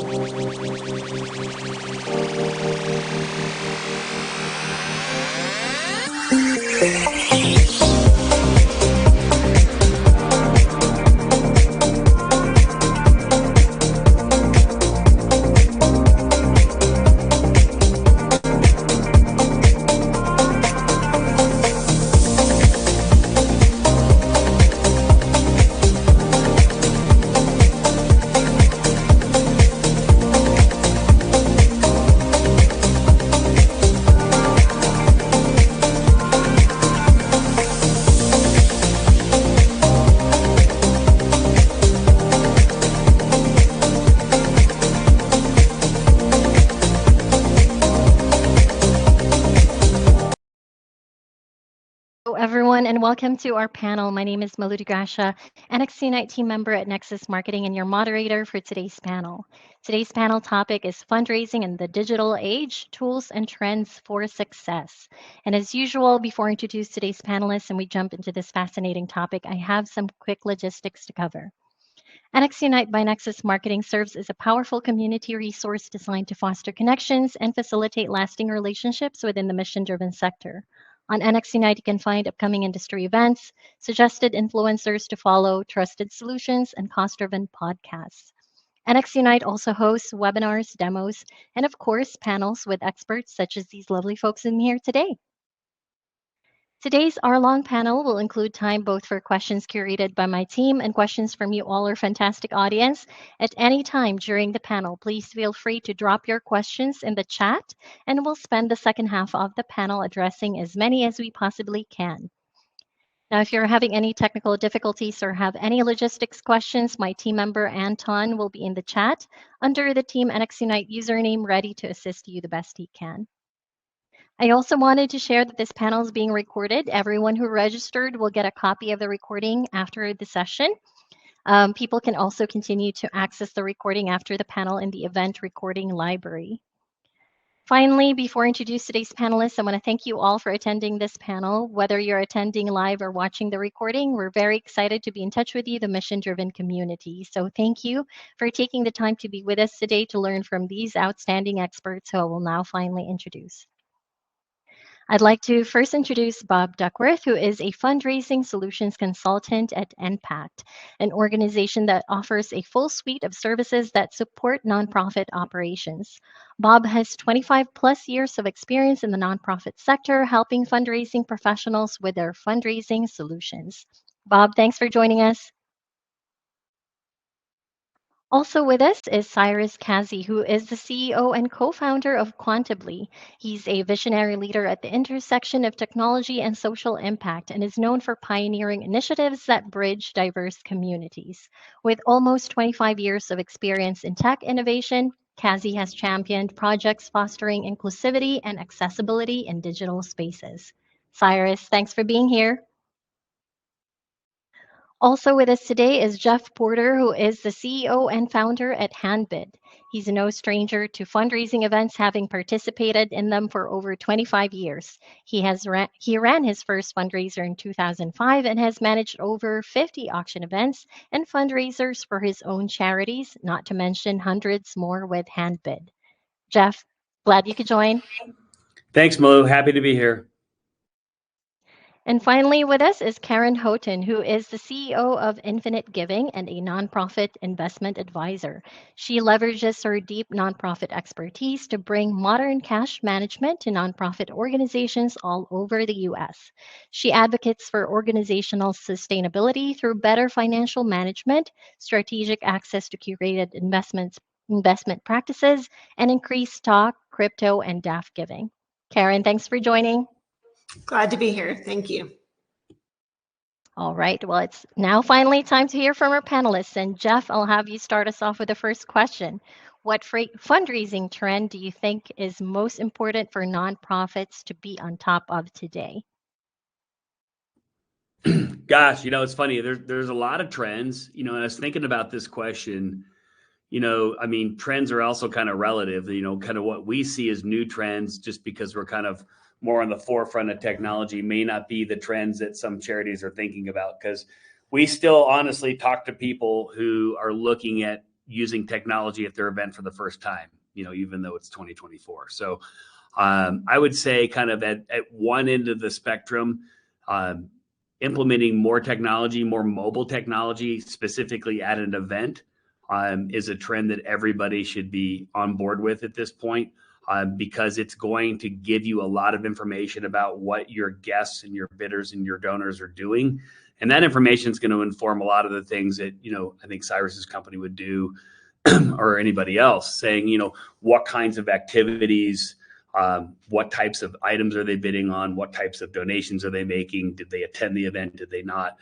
Hello, everyone, and welcome to our panel. My name is Malu Gracia, NXT Unite team member at Nexus Marketing, and your moderator for today's panel. Today's panel topic is fundraising in the digital age, tools and trends for success. And as usual, before I introduce today's panelists and we jump into this fascinating topic, I have some quick logistics to cover. NXT Unite by Nexus Marketing serves as a powerful community resource designed to foster connections and facilitate lasting relationships within the mission-driven sector. On NXT Unite, you can find upcoming industry events, suggested influencers to follow, trusted solutions, and cost-driven podcasts. NXT Unite also hosts webinars, demos, and of course, panels with experts such as these lovely folks in here today. Today's hour-long panel will include time both for questions curated by my team and questions from you all, our fantastic audience. At any time during the panel, please feel free to drop your questions in the chat, and we'll spend the second half of the panel addressing as many as we possibly can. Now, if you're having any technical difficulties or have any logistics questions, my team member Anton will be in the chat under the Team NXT Unite username, ready to assist you the best he can. I also wanted to share that this panel is being recorded. Everyone who registered will get a copy of the recording after the session. People can also continue to access the recording after the panel in the event recording library. Finally, before I introduce today's panelists, I want to thank you all for attending this panel. Whether you're attending live or watching the recording, we're very excited to be in touch with you, the mission-driven community. So thank you for taking the time to be with us today to learn from these outstanding experts who I will now finally introduce. I'd like to first introduce Bob Duckworth, who is a fundraising solutions consultant at NPACT, an organization that offers a full suite of services that support nonprofit operations. Bob has 25 plus years of experience in the nonprofit sector, helping fundraising professionals with their fundraising solutions. Bob, thanks for joining us. Also with us is Cyrus Kazi, who is the CEO and co-founder of Quantibly. He's a visionary leader at the intersection of technology and social impact and is known for pioneering initiatives that bridge diverse communities. With almost 25 years of experience in tech innovation, Kazi has championed projects fostering inclusivity and accessibility in digital spaces. Cyrus, thanks for being here. Also with us today is Jeff Porter, who is the CEO and founder at Handbid. He's no stranger to fundraising events, having participated in them for over 25 years. He ran his first fundraiser in 2005 and has managed over 50 auction events and fundraisers for his own charities, not to mention hundreds more with Handbid. Jeff, glad you could join. Thanks, Malu. Happy to be here. And finally with us is Karen Houghton, who is the CEO of Infinite Giving and a nonprofit investment advisor. She leverages her deep nonprofit expertise to bring modern cash management to nonprofit organizations all over the U.S. She advocates for organizational sustainability through better financial management, strategic access to curated investment practices, and increased stock, crypto, and DAF giving. Karen, thanks for joining. Glad to be here. Thank you. All right. Well, it's now finally time to hear from our panelists. And Jeff, I'll have you start us off with the first question. What fundraising trend do you think is most important for nonprofits to be on top of today? Gosh, it's funny. There's a lot of trends, and I was thinking about this question. Trends are also kind of relative, kind of what we see as new trends, just because we're kind of more on the forefront of technology, may not be the trends that some charities are thinking about, because we still honestly talk to people who are looking at using technology at their event for the first time, even though it's 2024. So I would say kind of at one end of the spectrum, implementing more technology, more mobile technology, specifically at an event, is a trend that everybody should be on board with at this point, because it's going to give you a lot of information about what your guests and your bidders and your donors are doing. And that information is going to inform a lot of the things that, I think Cyrus's company would do or anybody else, saying, what kinds of activities, what types of items are they bidding on? What types of donations are they making? Did they attend the event? Did they not?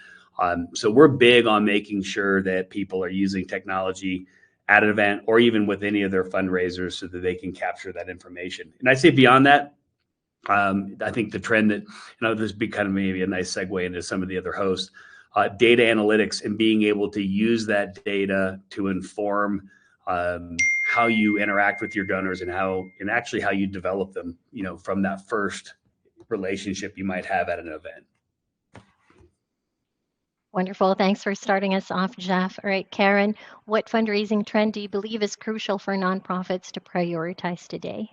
So we're big on making sure that people are using technology at an event or even with any of their fundraisers so that they can capture that information. And I'd say beyond that, I think the trend that, this would be kind of maybe a nice segue into some of the other hosts, data analytics and being able to use that data to inform how you interact with your donors and actually how you develop them, from that first relationship you might have at an event. Wonderful. Thanks for starting us off, Jeff. All right, Karen, what fundraising trend do you believe is crucial for nonprofits to prioritize today?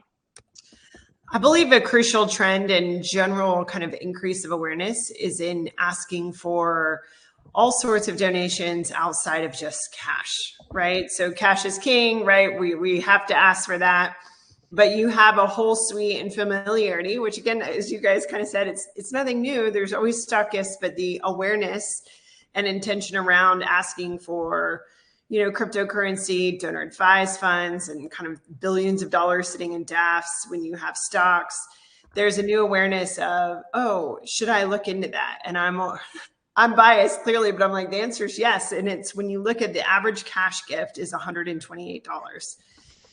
I believe a crucial trend and general kind of increase of awareness is in asking for all sorts of donations outside of just cash, right? So cash is king, right? We have to ask for that. But you have a whole suite and familiarity, which again, as you guys kind of said, it's nothing new. There's always stock gifts, but the awareness and intention around asking for, cryptocurrency, donor advised funds, and kind of billions of dollars sitting in DAFs when you have stocks, there's a new awareness of, oh, should I look into that? And I'm biased clearly, but I'm like, the answer is yes. And it's when you look at the average cash gift is $128.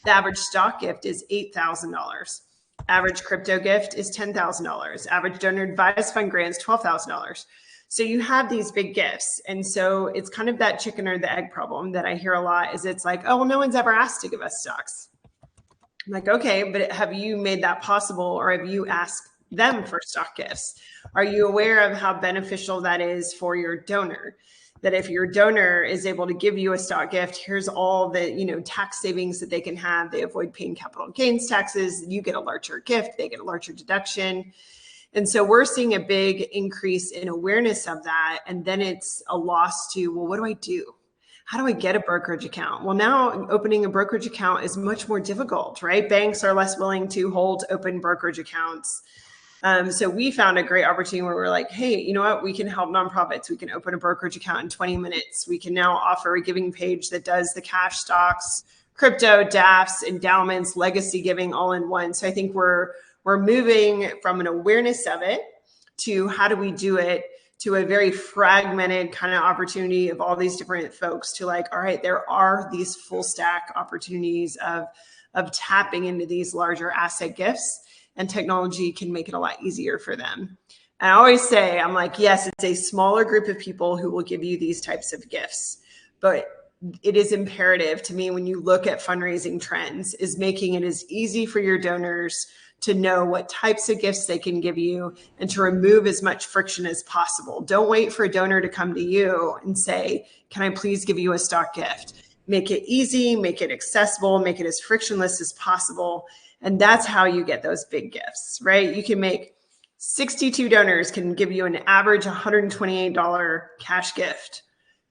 The average stock gift is $8,000. Average crypto gift is $10,000. Average donor advised fund grant is $12,000. So you have these big gifts. And so it's kind of that chicken or the egg problem that I hear a lot is it's like, oh, well, no one's ever asked to give us stocks. I'm like, okay, but have you made that possible or have you asked them for stock gifts? Are you aware of how beneficial that is for your donor? That if your donor is able to give you a stock gift, here's all the, tax savings that they can have. They avoid paying capital gains taxes. You get a larger gift, they get a larger deduction. And so we're seeing a big increase in awareness of that. And then it's a loss to, well, what do I do? How do I get a brokerage account? Well, now opening a brokerage account is much more difficult, right? Banks are less willing to hold open brokerage accounts. So we found a great opportunity where we're like, hey, you know what? We can help nonprofits. We can open a brokerage account in 20 minutes. We can now offer a giving page that does the cash, stocks, crypto, DAFs, endowments, legacy giving all in one. So I think we're moving from an awareness of it to how do we do it to a very fragmented kind of opportunity of all these different folks to like, all right, there are these full stack opportunities of tapping into these larger asset gifts. And technology can make it a lot easier for them. And I always say, I'm like, yes, it's a smaller group of people who will give you these types of gifts. But it is imperative to me when you look at fundraising trends is making it as easy for your donors to know what types of gifts they can give you and to remove as much friction as possible. Don't wait for a donor to come to you and say, can I please give you a stock gift? Make it easy, make it accessible, make it as frictionless as possible. And that's how you get those big gifts, right? You can make 62 donors can give you an average $128 cash gift.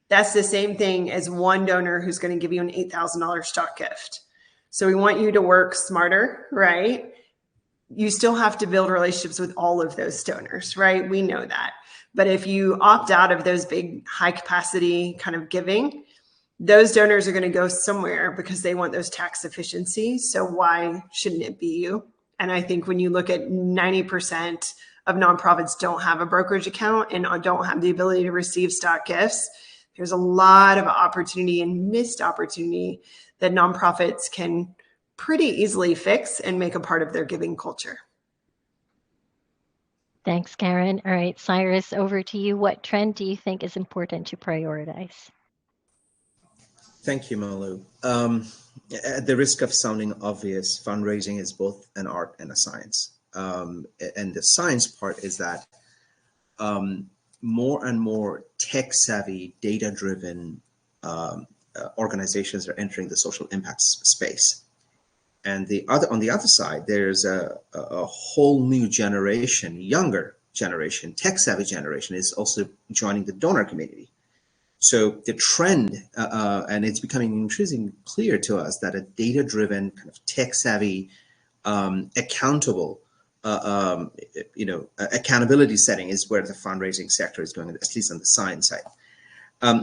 That's the same thing as one donor who's going to give you an $8,000 stock gift. So we want you to work smarter, right? You still have to build relationships with all of those donors, right? We know that. But if you opt out of those big high capacity kind of giving, those donors are going to go somewhere because they want those tax efficiencies. So why shouldn't it be you? And I think when you look at 90% of nonprofits don't have a brokerage account and don't have the ability to receive stock gifts, there's a lot of opportunity and missed opportunity that nonprofits can pretty easily fix and make a part of their giving culture. Thanks, Karen. All right, Cyrus, over to you. What trend do you think is important to prioritize? Thank you, Malu. At the risk of sounding obvious, fundraising is both an art and a science. And the science part is that more and more tech-savvy, data-driven organizations are entering the social impact space. And on the other side, there's a whole new generation, younger generation, tech-savvy generation is also joining the donor community. So the trend, and it's becoming increasingly clear to us that a data-driven, kind of tech-savvy, accountable, accountability setting is where the fundraising sector is going, at least on the science side.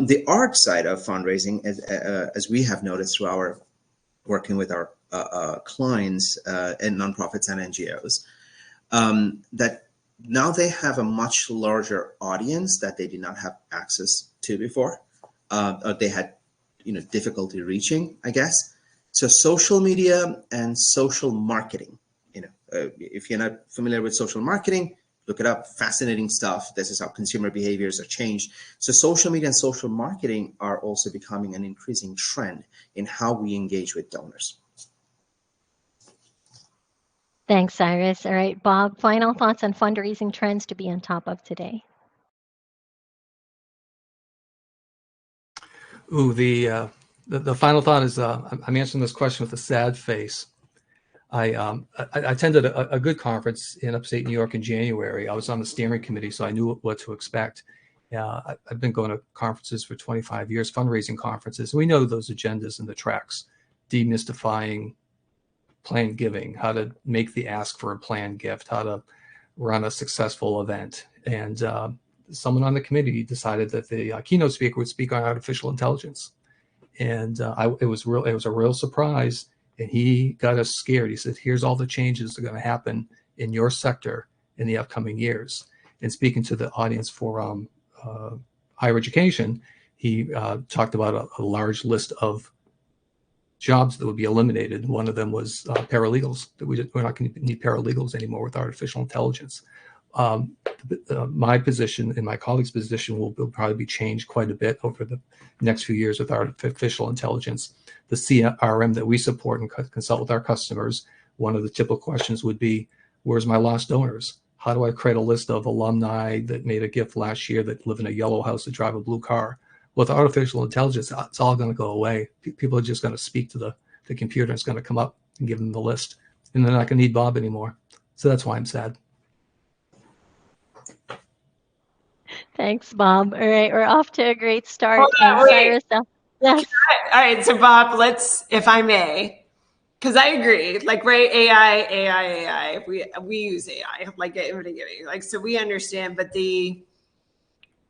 The art side of fundraising, as we have noticed through our working with our clients and nonprofits and NGOs, that now they have a much larger audience that they did not have access to before, or they had difficulty reaching, I guess. So social media and social marketing. If you're not familiar with social marketing, look it up. Fascinating stuff. This is how consumer behaviors are changed. So social media and social marketing are also becoming an increasing trend in how we engage with donors. Thanks, Cyrus. All right, Bob, final thoughts on fundraising trends to be on top of today. Ooh, the final thought is I'm answering this question with a sad face. I attended a good conference in upstate New York in January. I was on the steering committee, so I knew what to expect. I've been going to conferences for 25 years, fundraising conferences. We know those agendas and the tracks, demystifying planned giving, how to make the ask for a planned gift, how to run a successful event. And someone on the committee decided that the keynote speaker would speak on artificial intelligence. And it was a real surprise. And he got us scared. He said, here's all the changes that are going to happen in your sector in the upcoming years. And speaking to the audience for higher education, he talked about a large list of jobs that would be eliminated. One of them was paralegals, that we're not going to need paralegals anymore with artificial intelligence. My position and my colleagues' position will probably be changed quite a bit over the next few years with artificial intelligence. The CRM that we support and consult with our customers, one of the typical questions would be, where's my lost donors? How do I create a list of alumni that made a gift last year that live in a yellow house that drive a blue car? With artificial intelligence, it's all going to go away. People are just going to speak to the computer. It's going to come up and give them the list. And they're not going to need Bob anymore. So that's why I'm sad. Thanks, Bob. All right, we're off to a great start. Cyrus, yes. All right, so Bob, let's, if I may, because I agree, like, right, AI, we use AI, like, so we understand, but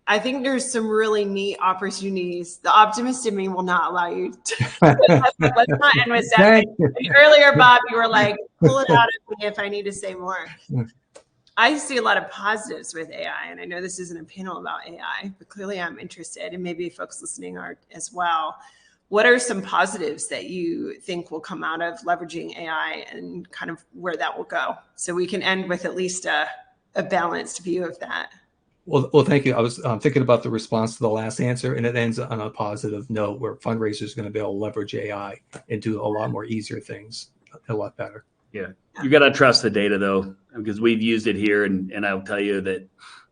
I think there's some really neat opportunities. The optimist in me will not allow you to. Let's not end with that. Earlier, Bob, you were like, pull it out of me if I need to say more. I see a lot of positives with AI, and I know this isn't a panel about AI, but clearly I'm interested, and maybe folks listening are as well. What are some positives that you think will come out of leveraging AI and kind of where that will go? So we can end with at least a balanced view of that. Well, thank you. I was thinking about the response to the last answer, and it ends on a positive note where fundraisers are going to be able to leverage AI and do a lot more easier things, a lot better. Yeah, you got to trust the data though, because we've used it here, and I'll tell you that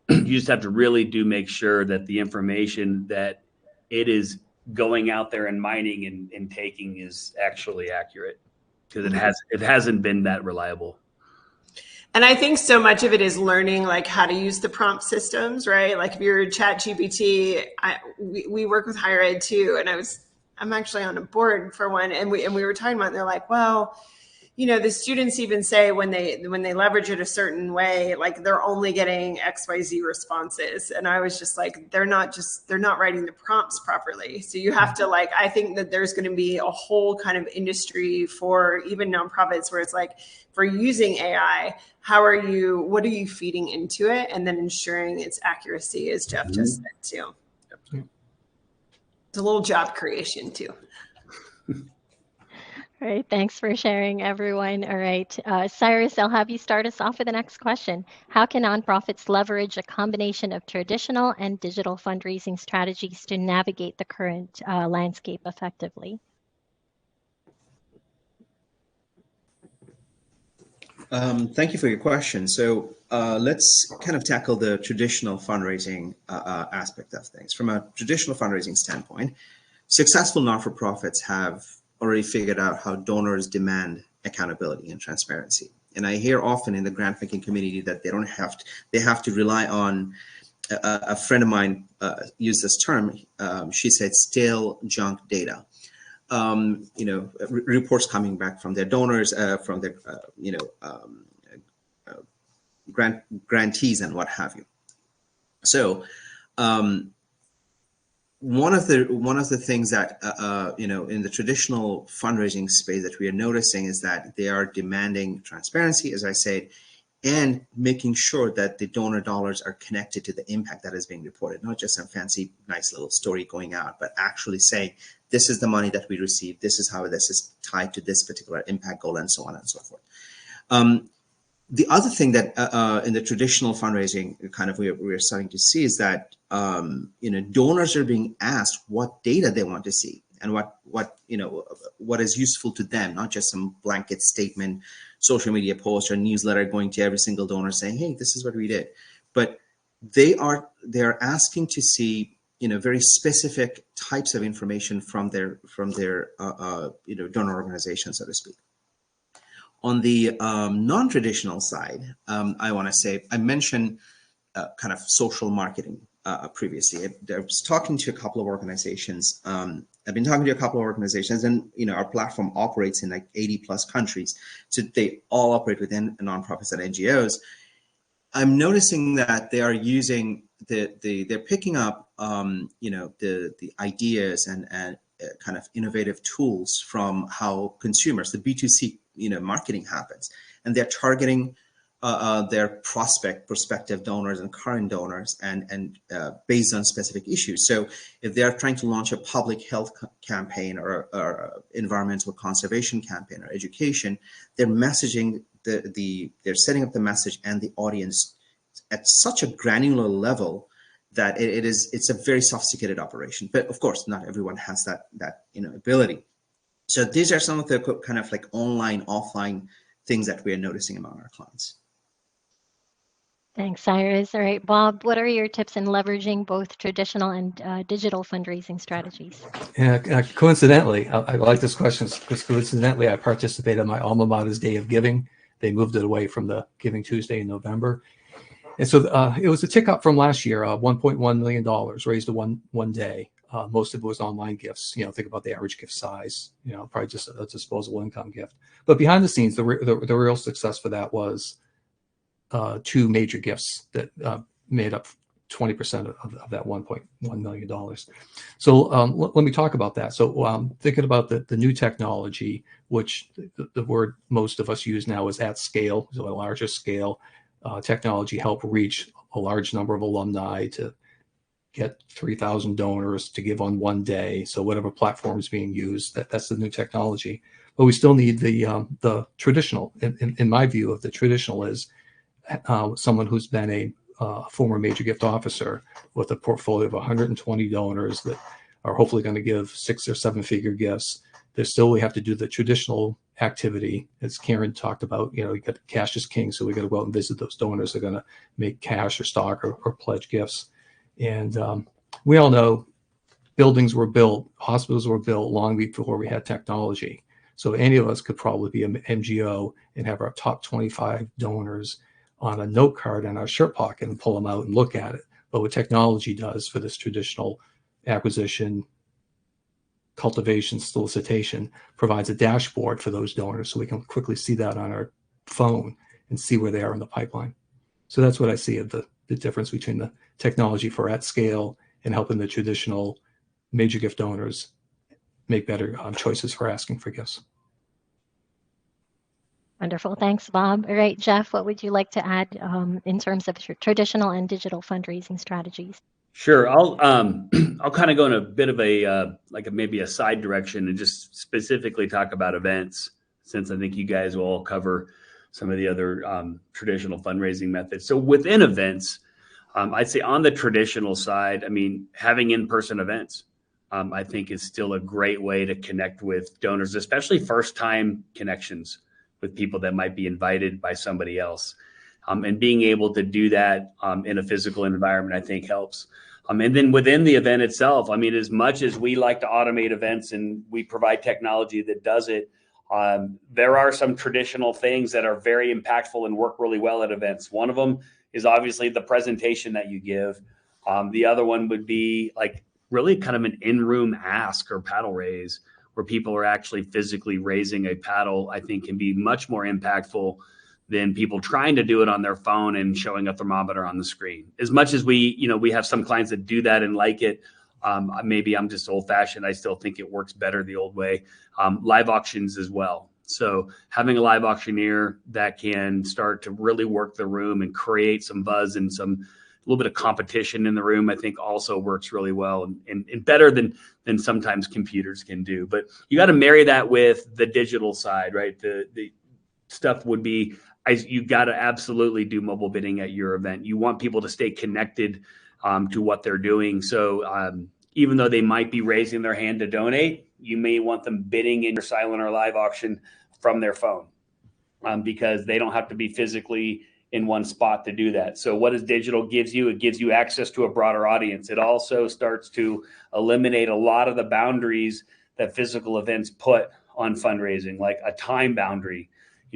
you just have to really make sure that the information that it is going out there and mining and taking is actually accurate, because it hasn't been that reliable. And I think so much of it is learning like how to use the prompt systems, right? Like if you're ChatGPT, we work with higher ed too, and I'm actually on a board for one, and we were talking about, they're like, well, the students even say when they leverage it a certain way, like they're only getting XYZ responses. And I was just like, they're not writing the prompts properly. So you have to I think that there's going to be a whole kind of industry for even nonprofits where it's like, for using AI, what are you feeding into it? And then ensuring its accuracy, as Jeff just said too. It's a little job creation too. All right, thanks for sharing, everyone. All right, Cyrus, I'll have you start us off with the next question. How can nonprofits leverage a combination of traditional and digital fundraising strategies to navigate the current landscape effectively? Thank you for your question. So let's kind of tackle the traditional fundraising aspect of things. From a traditional fundraising standpoint, successful not-for-profits have already figured out how donors demand accountability and transparency. And I hear often in the grant making community that they have to rely on, a friend of mine used this term, she said stale junk data. Reports coming back from their donors, from their, grantees and what have you. So one of the things that in the traditional fundraising space that we are noticing is that they are demanding transparency, as I said, and making sure that the donor dollars are connected to the impact that is being reported, not just some fancy, nice little story going out, but actually saying, this is the money that we received, this is how this is tied to this particular impact goal, and so on and so forth. The other thing that in the traditional fundraising kind of we're starting to see is that donors are being asked what data they want to see and what is useful to them, not just some blanket statement, social media post or newsletter going to every single donor saying, hey, this is what we did. But they're asking to see very specific types of information from their donor organization, so to speak. On the non-traditional side, I want to say, I mentioned kind of social marketing previously. I was talking to a couple of organizations. I've been talking to a couple of organizations, and our platform operates in like 80 plus countries. So they all operate within nonprofits and NGOs. I'm noticing that they are using they're picking up the ideas and kind of innovative tools from how consumers, the B2C marketing happens, and they're targeting their prospective donors and current donors and based on specific issues. So if they're trying to launch a public health campaign or environmental conservation campaign or education, they're messaging they're setting up the message and the audience at such a granular level that it's a very sophisticated operation. But of course, not everyone has that ability. So these are some of the kind of like online, offline things that we are noticing among our clients. Thanks, Cyrus. All right, Bob, what are your tips in leveraging both traditional and digital fundraising strategies? Yeah, coincidentally, I like this question because coincidentally, I participated in my alma mater's Day of Giving. They moved it away from the Giving Tuesday in November. And so it was a tick up from last year, $1.1 million raised in one day. Most of it was online gifts. Think about the average gift size, probably just a disposable income gift. But behind the scenes, the real success for that was two major gifts that made up 20% of that $1.1 million. So let me talk about that. So thinking about the new technology, which the word most of us use now is at scale, so a larger scale. Technology help reach a large number of alumni to get 3,000 donors to give on one day. So whatever platform is being used, that's the new technology. But we still need the traditional. In my view of the traditional is someone who's been a former major gift officer with a portfolio of 120 donors that are hopefully going to give 6 or 7 figure gifts. We have to do the traditional activity, as Karen talked about. You got cash is king, so we got to go out and visit those donors. They're going to make cash or stock or pledge gifts. And we all know buildings were built, hospitals were built long before we had technology. So any of us could probably be an NGO and have our top 25 donors on a note card in our shirt pocket and pull them out and look at it. But what technology does for this traditional acquisition, cultivation, solicitation, provides a dashboard for those donors so we can quickly see that on our phone and see where they are in the pipeline. So that's what I see of the difference between the technology for at scale and helping the traditional major gift donors make better choices for asking for gifts. Wonderful. Thanks, Bob. All right, Jeff, what would you like to add in terms of traditional and digital fundraising strategies? Sure. I'll kind of go in a bit of maybe a side direction and just specifically talk about events, since I think you guys will all cover some of the other traditional fundraising methods. So within events, I'd say on the traditional side, having in-person events, I think is still a great way to connect with donors, especially first-time connections with people that might be invited by somebody else. And being able to do that in a physical environment, I think helps. And then within the event itself, I mean, as much as we like to automate events and we provide technology that does it, there are some traditional things that are very impactful and work really well at events. One of them is obviously the presentation that you give. The other one would be like really kind of an in-room ask or paddle raise, where people are actually physically raising a paddle. I think can be much more impactful than people trying to do it on their phone and showing a thermometer on the screen. As much as we have some clients that do that and like it, maybe I'm just old fashioned. I still think it works better the old way. Live auctions as well. So having a live auctioneer that can start to really work the room and create some buzz and a little bit of competition in the room, I think also works really well and better than sometimes computers can do. But you got to marry that with the digital side, right? The stuff would be, you got to absolutely do mobile bidding at your event. You want people to stay connected to what they're doing. So even though they might be raising their hand to donate, you may want them bidding in your silent or live auction from their phone because they don't have to be physically in one spot to do that. So what does digital gives you? It gives you access to a broader audience. It also starts to eliminate a lot of the boundaries that physical events put on fundraising, like a time boundary,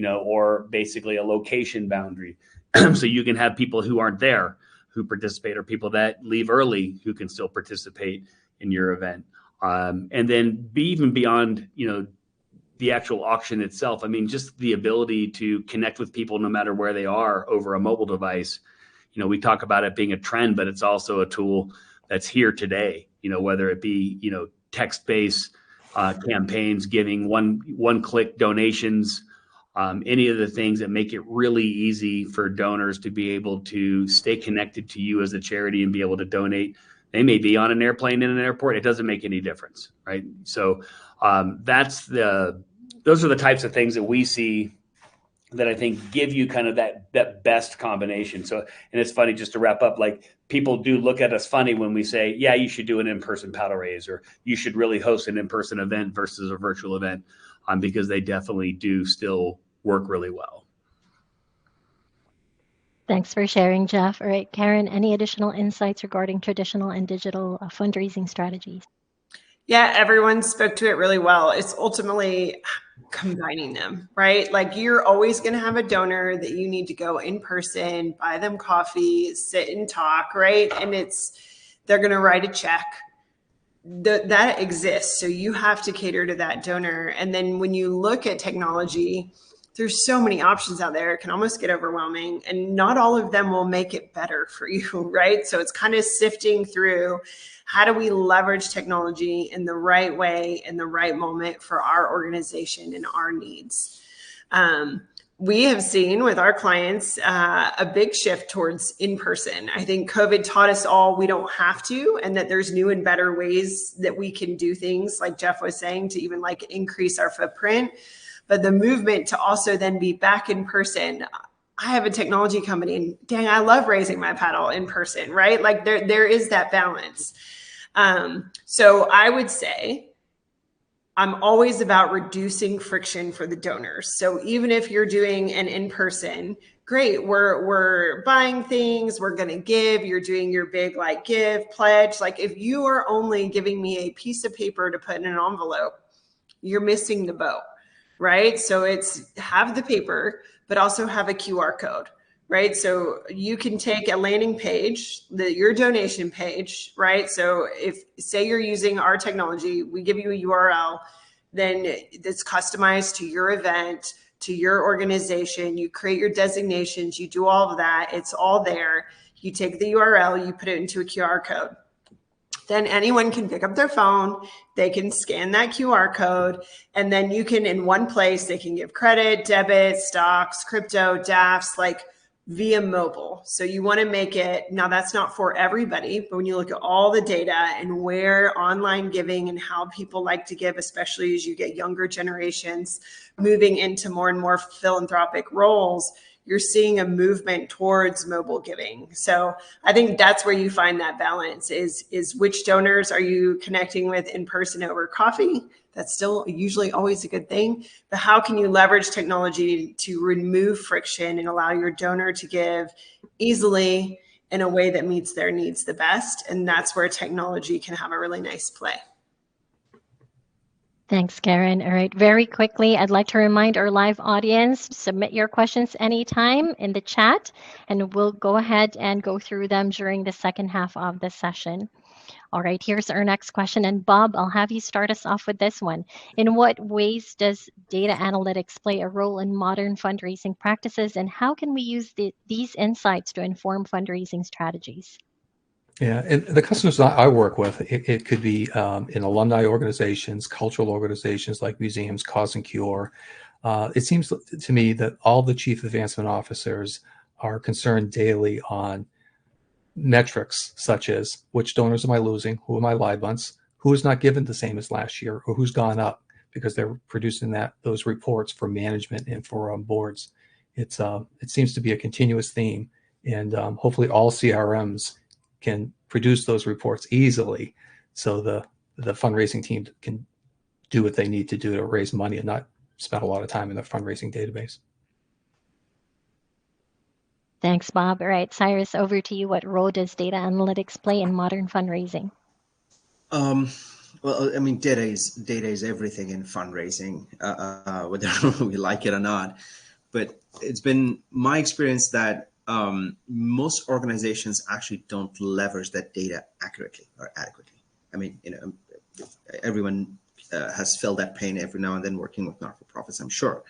or basically a location boundary. So you can have people who aren't there who participate, or people that leave early who can still participate in your event. And then even beyond, the actual auction itself. I mean, just the ability to connect with people no matter where they are over a mobile device. We talk about it being a trend, but it's also a tool that's here today, whether it be, text-based campaigns, giving one-click donations, any of the things that make it really easy for donors to be able to stay connected to you as a charity and be able to donate. They may be on an airplane in an airport. It doesn't make any difference, right? So those are the types of things that we see that I think give you kind of that best combination. So, and it's funny, just to wrap up, like people do look at us funny when we say, yeah, you should do an in-person paddle raise, or you should really host an in-person event versus a virtual event, because they definitely do still work really well. Thanks for sharing, Jeff. All right, Karen, any additional insights regarding traditional and digital fundraising strategies? Yeah, everyone spoke to it really well. It's ultimately combining them, right? Like you're always going to have a donor that you need to go in person, buy them coffee, sit and talk, right? And they're going to write a check. That exists. So you have to cater to that donor. And then when you look at technology, there's so many options out there. It can almost get overwhelming, and not all of them will make it better for you, right? So it's kind of sifting through, how do we leverage technology in the right way, in the right moment for our organization and our needs? We have seen with our clients a big shift towards in-person. I think COVID taught us all we don't have to, and that there's new and better ways that we can do things, like Jeff was saying, to even like increase our footprint. But the movement to also then be back in person. I have a technology company, and dang, I love raising my paddle in person, right? Like there is that balance. So I would say I'm always about reducing friction for the donors. So even if you're doing an in-person, great, we're buying things, we're going to give, you're doing your big like give pledge. Like if you are only giving me a piece of paper to put in an envelope, you're missing the boat, right? So it's have the paper, but also have a QR code, right? So you can take a landing page, your donation page, right? So if say you're using our technology, we give you a URL, then it's customized to your event, to your organization. You create your designations, you do all of that. It's all there. You take the URL, you put it into a QR code. Then anyone can pick up their phone, they can scan that QR code, and then you can, in one place, they can give credit, debit, stocks, crypto, DAFs, like via mobile. So you want to make it, now that's not for everybody, but when you look at all the data and where online giving and how people like to give, especially as you get younger generations moving into more and more philanthropic roles, you're seeing a movement towards mobile giving. So I think that's where you find that balance is which donors are you connecting with in person over coffee? That's still usually always a good thing. But how can you leverage technology to remove friction and allow your donor to give easily in a way that meets their needs the best. And that's where technology can have a really nice play. Thanks, Karen. All right, very quickly, I'd like to remind our live audience, submit your questions anytime in the chat, and we'll go ahead and go through them during the second half of the session. All right, here's our next question. And Bob, I'll have you start us off with this one. In what ways does data analytics play a role in modern fundraising practices, and how can we use these insights to inform fundraising strategies? Yeah, and the customers that I work with, it could be in alumni organizations, cultural organizations like museums, Cause and Cure. It seems to me that all the chief advancement officers are concerned daily on metrics such as which donors am I losing, who are my live months, who is not given the same as last year, or who's gone up, because they're producing those reports for management and for boards. It seems to be a continuous theme, and hopefully all CRMs can produce those reports easily, so the fundraising team can do what they need to do to raise money and not spend a lot of time in the fundraising database. Thanks, Bob. All right, Cyrus, over to you. What role does data analytics play in modern fundraising? Well, I mean, data is everything in fundraising, whether we like it or not. But it's been my experience that most organizations actually don't leverage that data accurately or adequately. I mean, everyone has felt that pain every now and then working with not-for-profits, I'm sure.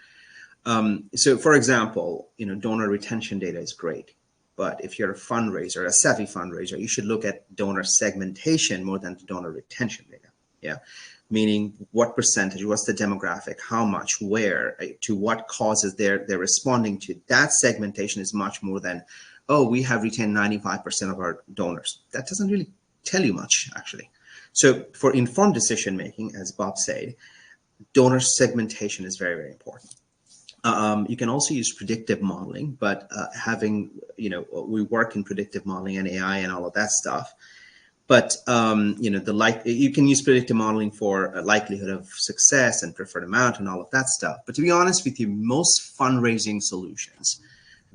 So, for example, donor retention data is great, but if you're a fundraiser, a savvy fundraiser, you should look at donor segmentation more than donor retention data. Yeah, meaning what percentage, what's the demographic, how much, where, to what causes they're responding to. That segmentation is much more than, oh, we have retained 95% of our donors. That doesn't really tell you much, actually. So for informed decision making, as Bob said, donor segmentation is very, very important. You can also use predictive modeling, but we work in predictive modeling and AI and all of that stuff. But you can use predictive modeling for likelihood of success and preferred amount and all of that stuff. But to be honest with you, most fundraising solutions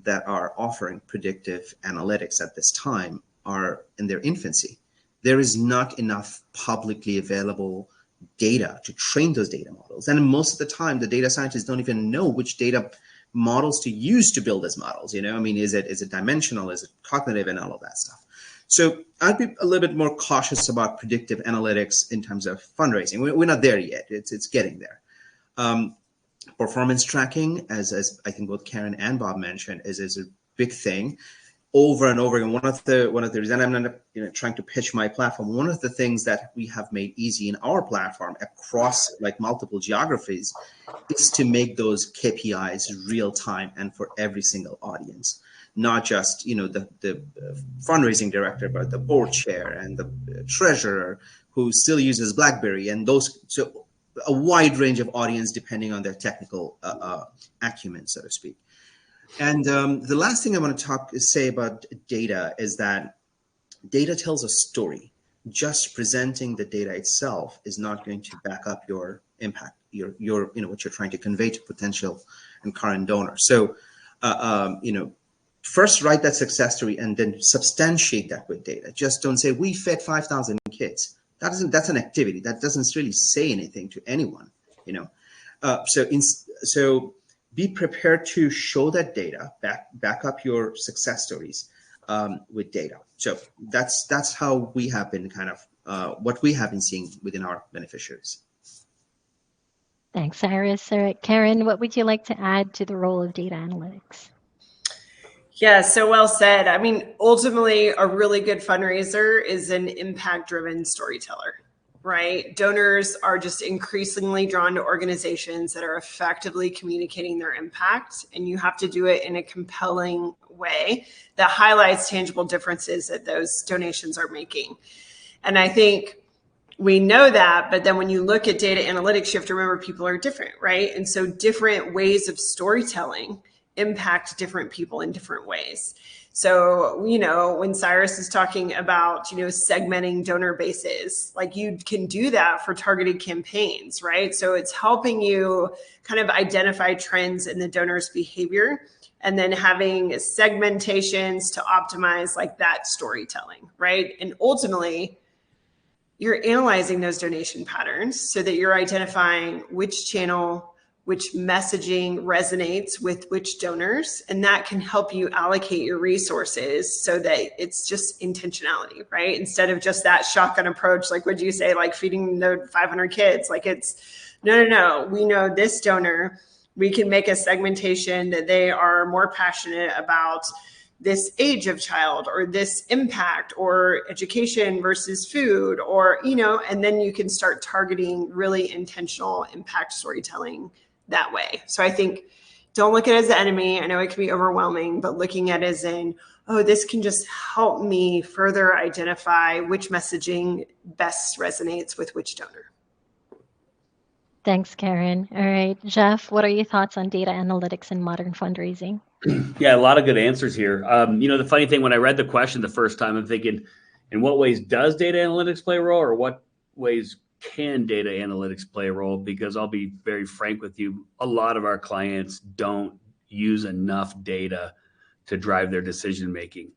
that are offering predictive analytics at this time are in their infancy. There is not enough publicly available data to train those data models. And most of the time, the data scientists don't even know which data models to use to build those models. I mean, is it dimensional? Is it cognitive and all of that stuff? So I'd be a little bit more cautious about predictive analytics in terms of fundraising. We're not there yet. It's getting there. Performance tracking, as I think both Karen and Bob mentioned, is a big thing. Over and over again, one of the reasons, and I'm not trying to pitch my platform. One of the things that we have made easy in our platform across multiple geographies is to make those KPIs real time and for every single audience, not just the fundraising director, but the board chair and the treasurer who still uses BlackBerry, and those, so a wide range of audience depending on their technical acumen, so to speak. And the last thing I want to say about data is that data tells a story. Just presenting the data itself is not going to back up your impact, your what you're trying to convey to potential and current donors. So, first write that success story and then substantiate that with data. Just don't say we fed 5,000 kids. That's an activity that doesn't really say anything to anyone. So be prepared to show that data, back up your success stories with data. So that's how we have been what we have been seeing within our beneficiaries. Thanks, Cyrus. All right, Karen, what would you like to add to the role of data analytics? Yeah, so well said. I mean, ultimately, a really good fundraiser is an impact-driven storyteller, right? Donors are just increasingly drawn to organizations that are effectively communicating their impact, and you have to do it in a compelling way that highlights tangible differences that those donations are making. And I think we know that, but then when you look at data analytics, you have to remember people are different, right? And so different ways of storytelling impact different people in different ways. So, when Cyrus is talking about, segmenting donor bases, like you can do that for targeted campaigns, right? So it's helping you kind of identify trends in the donor's behavior and then having segmentations to optimize like that storytelling, right? And ultimately, you're analyzing those donation patterns so that you're identifying which channel, which messaging resonates with which donors, and that can help you allocate your resources so that it's just intentionality, right? Instead of just that shotgun approach, like would you say, like feeding the 500 kids, like it's no. We know this donor, we can make a segmentation that they are more passionate about this age of child or this impact or education versus food, or, and then you can start targeting really intentional impact storytelling that way. So I think don't look at it as the enemy. I know it can be overwhelming, but looking at it as in, oh, this can just help me further identify which messaging best resonates with which donor. Thanks, Karen. All right, Jeff, what are your thoughts on data analytics in modern fundraising? Yeah, a lot of good answers here. The funny thing, when I read the question the first time, I'm thinking, in what ways does data analytics play a role, or what ways can data analytics play a role? Because I'll be very frank with you, a lot of our clients don't use enough data to drive their decision making.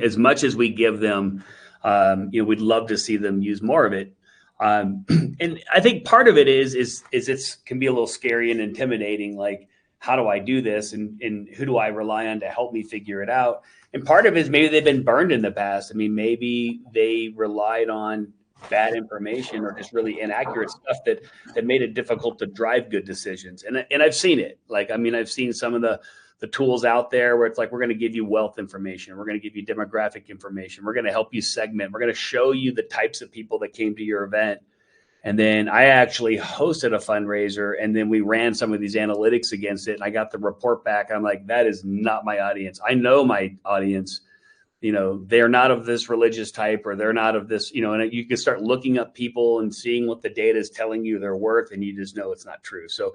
As much as we give them, we'd love to see them use more of it. And I think part of it is it can be a little scary and intimidating, like, how do I do this? And who do I rely on to help me figure it out? And part of it is maybe they've been burned in the past. I mean, maybe they relied on bad information or just really inaccurate stuff that made it difficult to drive good decisions. And I've seen it. Like, I mean, I've seen some of the tools out there where it's like, we're going to give you wealth information. We're going to give you demographic information. We're going to help you segment. We're going to show you the types of people that came to your event. And then I actually hosted a fundraiser, and then we ran some of these analytics against it. And I got the report back. I'm like, that is not my audience. I know my audience, they're not of this religious type, or they're not of this, and you can start looking up people and seeing what the data is telling you they're worth, and you just know it's not true. So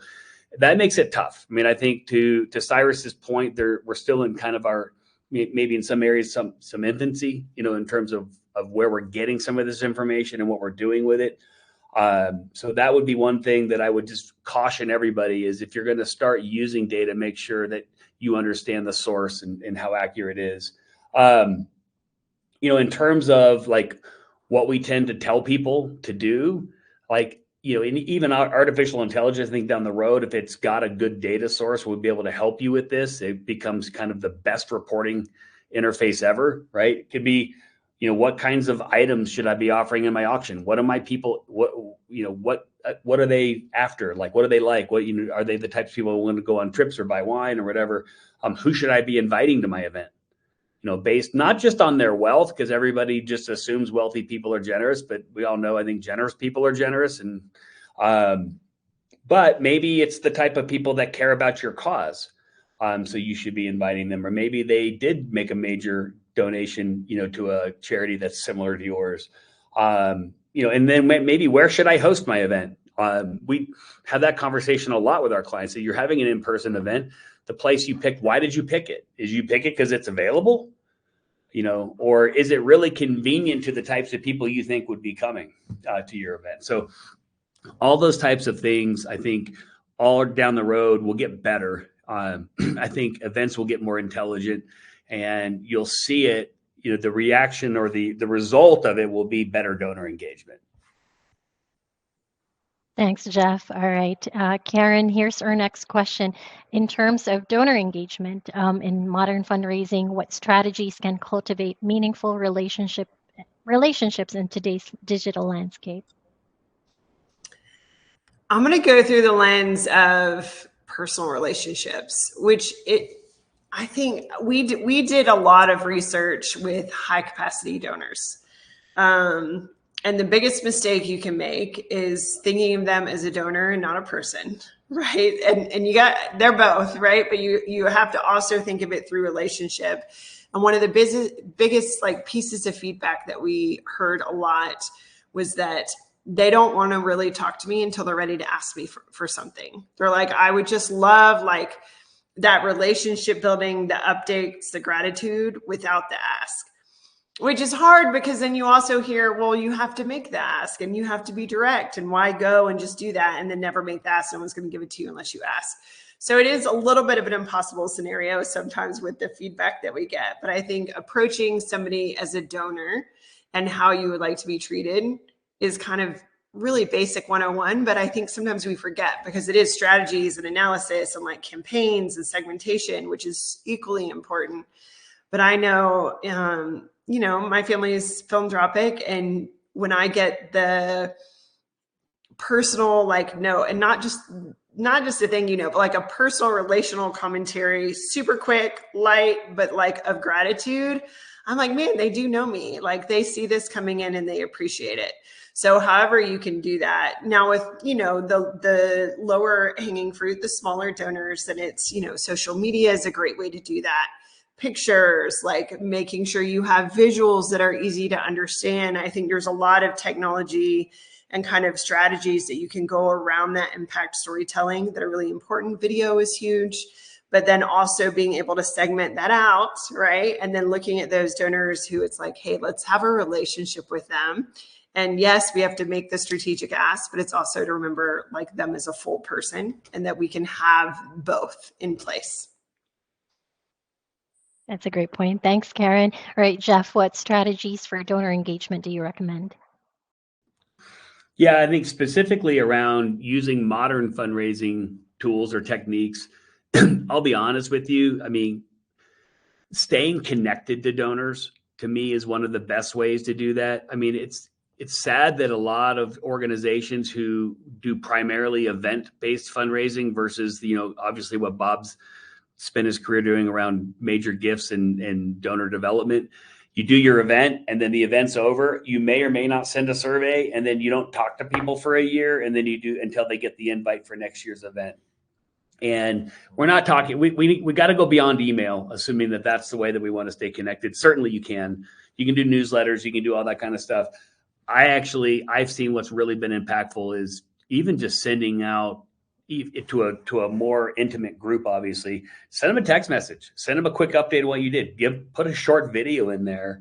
that makes it tough. I mean, I think to Cyrus's point, we're still in kind of our, maybe in some areas, some infancy, in terms of where we're getting some of this information and what we're doing with it. So that would be one thing that I would just caution everybody is, if you're going to start using data, make sure that you understand the source and how accurate it is. In terms of like what we tend to tell people to do, like, and even artificial intelligence, I think down the road, if it's got a good data source, we'll be able to help you with this. It becomes kind of the best reporting interface ever, right? It could be, what kinds of items should I be offering in my auction? What are my people? What are they after? Like, what do they like? Are they the types of people who want to go on trips or buy wine or whatever? Who should I be inviting to my event? Based not just on their wealth, because everybody just assumes wealthy people are generous, but we all know, I think generous people are generous. And, but maybe it's the type of people that care about your cause. So you should be inviting them, or maybe they did make a major donation, to a charity that's similar to yours. And then maybe, where should I host my event? We have that conversation a lot with our clients. So you're having an in-person event, the place you picked, why did you pick it? Did you pick it because it's available? Or is it really convenient to the types of people you think would be coming to your event? So all those types of things, I think, all down the road will get better. I think events will get more intelligent, and you'll see it, the reaction or the result of it will be better donor engagement. Thanks, Jeff. All right, Karen, here's our next question. In terms of donor engagement in modern fundraising, what strategies can cultivate meaningful relationships in today's digital landscape? I'm going to go through the lens of personal relationships, which I think we did a lot of research with high capacity donors. And the biggest mistake you can make is thinking of them as a donor and not a person, right? And they're both, right? But you have to also think of it through relationship. And one of the biggest like pieces of feedback that we heard a lot was that they don't want to really talk to me until they're ready to ask me for something. They're like, I would just love like that relationship building, the updates, the gratitude without the ask, which is hard because then you also hear, well, you have to make the ask and you have to be direct, and why go and just do that and then never make the ask? No one's going to give it to you unless you ask. So it is a little bit of an impossible scenario sometimes with the feedback that we get. But I think approaching somebody as a donor and how you would like to be treated is kind of really basic 101. But I think sometimes we forget because it is strategies and analysis and like campaigns and segmentation, which is equally important. But I know, you know, my family is philanthropic, and when I get the personal, like, no, and not just a thing, you know, but like a personal relational commentary, super quick, light, but like of gratitude, I'm like, man, they do know me. Like they see this coming in and they appreciate it. So however you can do that. Now with, you know, the lower hanging fruit, the smaller donors, then it's, you know, social media is a great way to do that. Pictures, like making sure you have visuals that are easy to understand. I think there's a lot of technology and kind of strategies that you can go around that impact storytelling that are really important. Video is huge, but then also being able to segment that out, right? And then looking at those donors who it's like, hey, let's have a relationship with them. And yes, we have to make the strategic ask, but it's also to remember like them as a full person and that we can have both in place. That's a great point. Thanks, Karen. All right, Jeff, what strategies for donor engagement do you recommend? Yeah, I think specifically around using modern fundraising tools or techniques, I'll be honest with you. I mean, staying connected to donors to me is one of the best ways to do that. I mean, it's sad that a lot of organizations who do primarily event-based fundraising versus, you know, obviously what Bob's spent his career doing around major gifts and donor development. You do your event and then the event's over. You may or may not send a survey, and then you don't talk to people for a year, and then you do until they get the invite for next year's event. And we're not talking, we got to go beyond email, assuming that that's the way that we want to stay connected. Certainly you can do newsletters, you can do all that kind of stuff. I've seen what's really been impactful is even just sending out to a more intimate group. Obviously, send them a text message, send them a quick update of what you did, put a short video in there.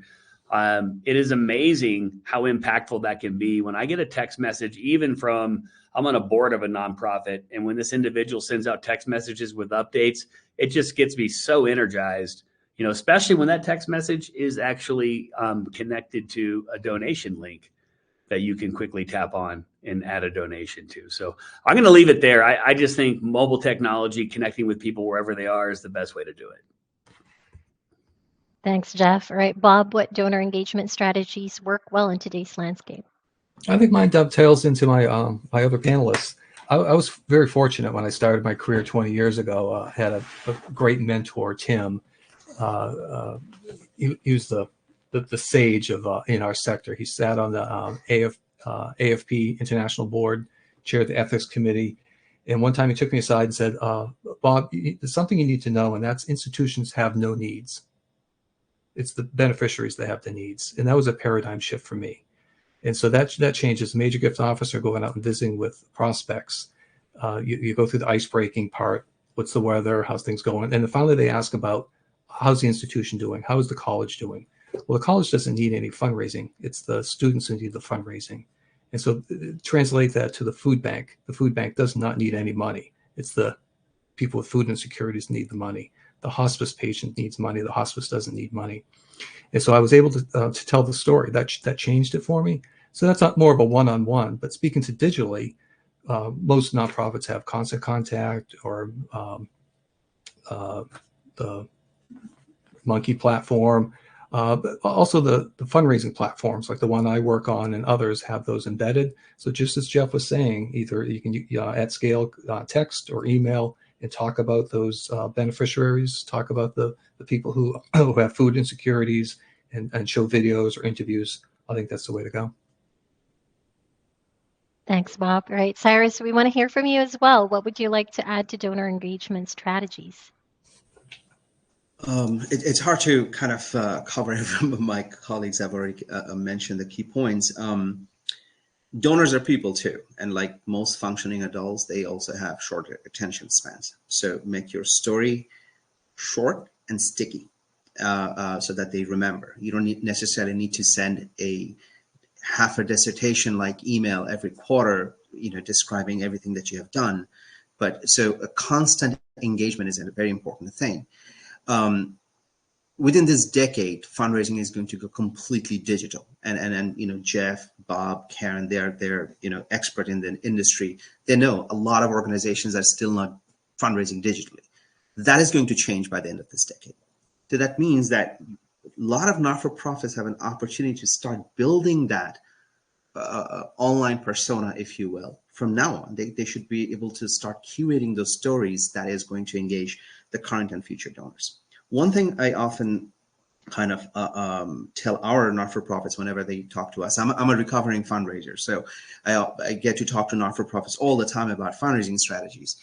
It is amazing how impactful that can be. When I get a text message, even from, I'm on a board of a nonprofit, and when this individual sends out text messages with updates, it just gets me so energized, you know, especially when that text message is actually connected to a donation link that you can quickly tap on and add a donation to. So I'm going to leave it there. I just think mobile technology, connecting with people wherever they are, is the best way to do it. Thanks, Jeff. All right, Bob, what donor engagement strategies work well in today's landscape? I think mine dovetails into my my other panelists. I was very fortunate when I started my career 20 years ago. I had a great mentor, Tim. He was the sage of in our sector. He sat on the AFP International Board, chaired the ethics committee. And one time he took me aside and said, Bob, there's something you need to know, and that's institutions have no needs. It's the beneficiaries that have the needs. And that was a paradigm shift for me. And so that changes. Major gift officer going out and visiting with prospects. You go through the ice breaking part. What's the weather? How's things going? And then finally they ask about, how's the institution doing? How is the college doing? Well, the college doesn't need any fundraising. It's the students who need the fundraising. And so translate that to the food bank. The food bank does not need any money. It's the people with food insecurities need the money. The hospice patient needs money. The hospice doesn't need money. And so I was able to tell the story. That changed it for me. So that's not more of a one-on-one, but speaking to digitally, most nonprofits have constant contact or the Monkey platform, but also the fundraising platforms like the one I work on and others have those embedded. So just as Jeff was saying, either you can at scale text or email and talk about those beneficiaries, talk about the people who have food insecurities and show videos or interviews. I think that's the way to go. Thanks, Bob. All right, Cyrus, we want to hear from you as well. What would you like to add to donor engagement strategies? It's hard to kind of cover it. My colleagues have already mentioned the key points. donors are people too, and like most functioning adults, they also have shorter attention spans. So make your story short and sticky, so that they remember. You don't necessarily need to send a half a dissertation like email every quarter, describing everything that you have done. But so a constant engagement is a very important thing. Within this decade, fundraising is going to go completely digital. And Jeff, Bob, Karen, they're expert in the industry. They know a lot of organizations are still not fundraising digitally. That is going to change by the end of this decade. So that means that a lot of not-for-profits have an opportunity to start building that online persona, if you will, from now on. They should be able to start curating those stories that is going to engage the current and future donors. One thing I often kind of tell our not-for-profits whenever they talk to us, I'm a recovering fundraiser, so I get to talk to not-for-profits all the time about fundraising strategies.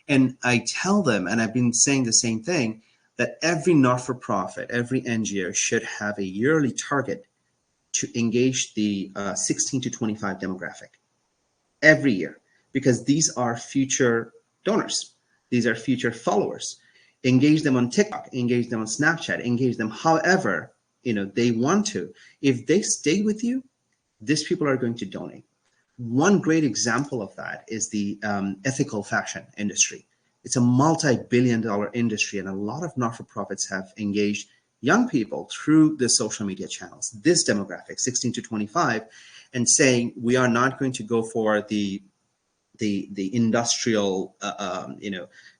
And I tell them, and I've been saying the same thing, that every not-for-profit, every NGO should have a yearly target to engage the 16 to 25 demographic every year, because these are future donors. These are future followers. Engage them on TikTok, engage them on Snapchat, engage them however they want to. If they stay with you, these people are going to donate. One great example of that is the ethical fashion industry. It's a multi-billion-dollar industry, and a lot of not-for-profits have engaged young people through the social media channels, this demographic, 16 to 25, and saying, we are not going to go for the industrial,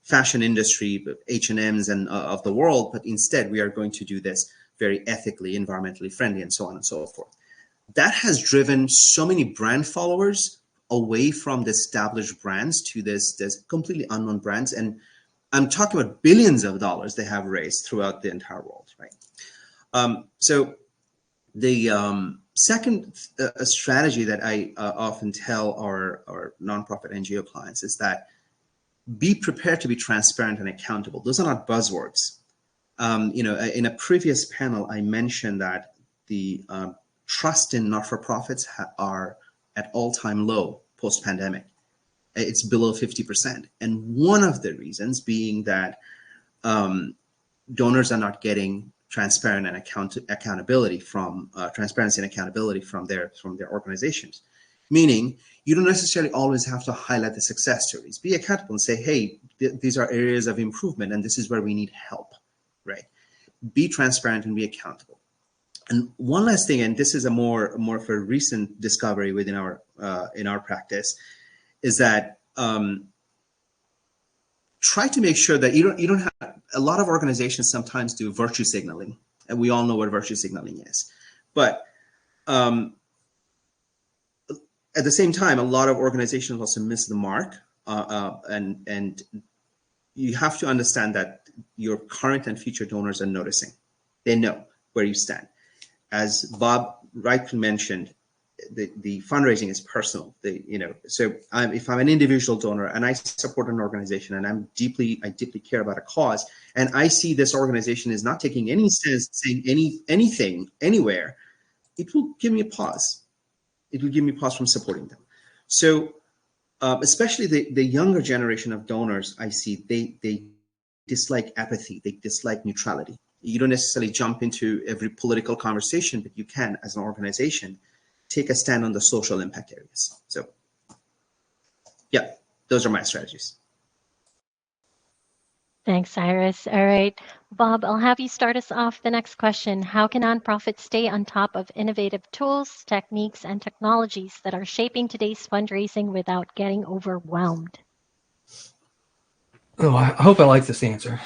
fashion industry, H&Ms and of the world, but instead we are going to do this very ethically, environmentally friendly, and so on and so forth. That has driven so many brand followers away from the established brands to this completely unknown brands. And I'm talking about billions of dollars they have raised throughout the entire world, right? So the second strategy that I often tell our nonprofit NGO clients is that be prepared to be transparent and accountable. Those are not buzzwords. In a previous panel, I mentioned that the trust in not-for-profits are at all-time low post-pandemic. It's below 50%. And one of the reasons being that donors are not getting transparent and accountability from transparency and accountability from their organizations. Meaning, you don't necessarily always have to highlight the success stories. Be accountable and say, hey, these are areas of improvement and this is where we need help, right? Be transparent and be accountable. And one last thing, and this is a more of a recent discovery within our in our practice, is that try to make sure that you don't have, a lot of organizations sometimes do virtue signaling, and we all know what virtue signaling is. But at the same time, a lot of organizations also miss the mark, and you have to understand that your current and future donors are noticing. They know where you stand. As Bob rightly mentioned, the fundraising is personal. So if I'm an individual donor and I support an organization and I deeply care about a cause, and I see this organization is not taking any stance, saying anything anywhere, it will give me a pause. It will give me pause from supporting them. So especially the younger generation of donors, I see they dislike apathy, they dislike neutrality. You don't necessarily jump into every political conversation, but you can, as an organization, take a stand on the social impact areas. So yeah, those are my strategies. Thanks, Cyrus. All right, Bob, I'll have you start us off the next question. How can nonprofits stay on top of innovative tools, techniques, and technologies that are shaping today's fundraising without getting overwhelmed? Oh, I hope I like this answer.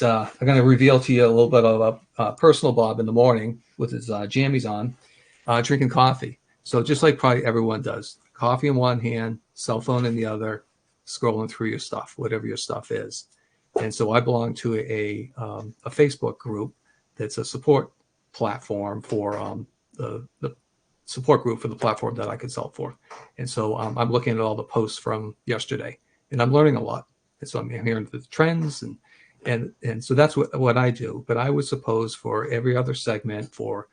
I'm going to reveal to you a little bit of a personal Bob in the morning with his jammies on, drinking coffee. So just like probably everyone does, coffee in one hand, cell phone in the other, scrolling through your stuff, whatever your stuff is. And so I belong to a Facebook group that's a support platform for the support group for the platform that I consult for. And so I'm looking at all the posts from yesterday, and I'm learning a lot. And so I'm hearing the trends, and so that's what I do. But I would suppose for every other segment, for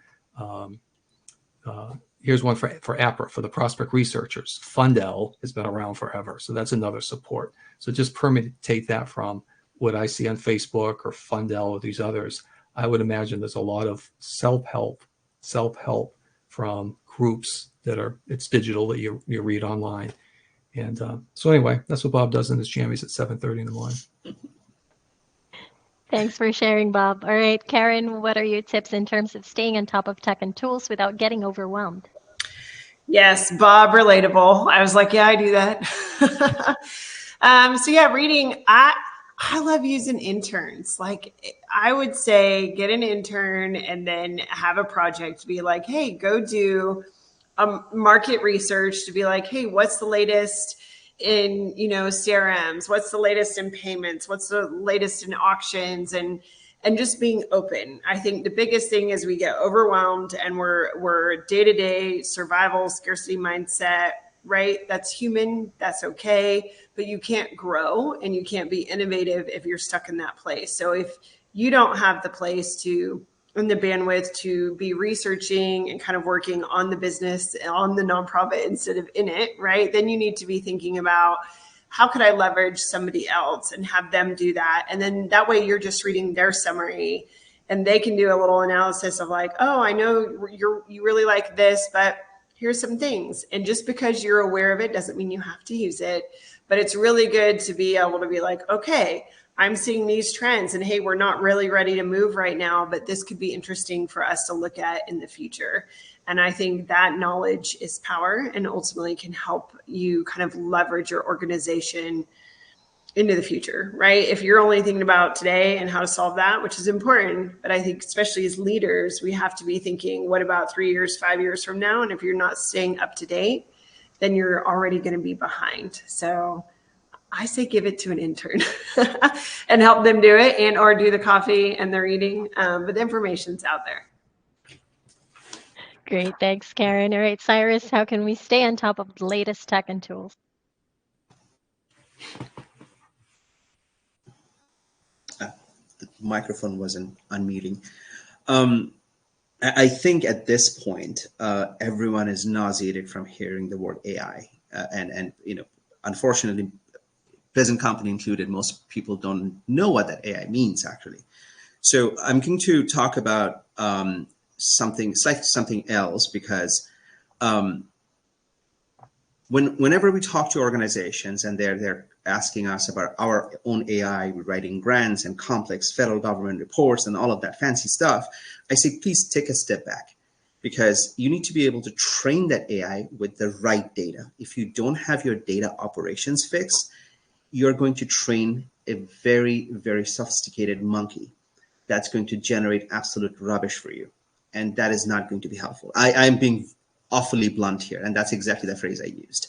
here's one for APRA, for the prospect researchers. Fundel has been around forever, so that's another support. So just permutate that from what I see on Facebook or Fundel or these others. I would imagine there's a lot of self-help from groups that are, it's digital, that you read online. And so anyway, that's what Bob does in his jammies at 7:30 in the morning. Thanks for sharing, Bob. All right, Karen, what are your tips in terms of staying on top of tech and tools without getting overwhelmed? Yes, Bob, relatable. I was like, yeah, I do that. So yeah, reading. I love using interns. Like, I would say get an intern and then have a project to be like, hey, go do market research to be like, hey, what's the latest in, CRMs? What's the latest in payments? What's the latest in auctions? And just being open. I think the biggest thing is we get overwhelmed and we're day-to-day survival, scarcity mindset, right? That's human, that's okay, but you can't grow and you can't be innovative if you're stuck in that place. So if you don't have the place to, and the bandwidth to be researching and kind of working on the business, on the nonprofit instead of in it, right? Then you need to be thinking about, how could I leverage somebody else and have them do that? And then that way you're just reading their summary and they can do a little analysis of like, oh, I know you really like this, but here's some things. And just because you're aware of it doesn't mean you have to use it, but it's really good to be able to be like, okay, I'm seeing these trends and hey, we're not really ready to move right now, but this could be interesting for us to look at in the future. And I think that knowledge is power and ultimately can help you kind of leverage your organization into the future, right? If you're only thinking about today and how to solve that, which is important, but I think especially as leaders, we have to be thinking, what about 3 years, 5 years from now? And if you're not staying up to date, then you're already going to be behind. So I say give it to an intern and help them do it and or do the coffee and the reading, but the information's out there. Great, thanks, Karen. All right, Cyrus, how can we stay on top of the latest tech and tools? The microphone wasn't unmuting. I think at this point, everyone is nauseated from hearing the word AI, and unfortunately, present company included, most people don't know what that AI means actually. So I'm going to talk about something else, because whenever we talk to organizations and they're asking us about our own AI, we're writing grants and complex federal government reports and all of that fancy stuff, I say, please take a step back, because you need to be able to train that AI with the right data. If you don't have your data operations fixed, you're going to train a very, very sophisticated monkey that's going to generate absolute rubbish for you. And that is not going to be helpful. I'm being awfully blunt here, and that's exactly the phrase I used.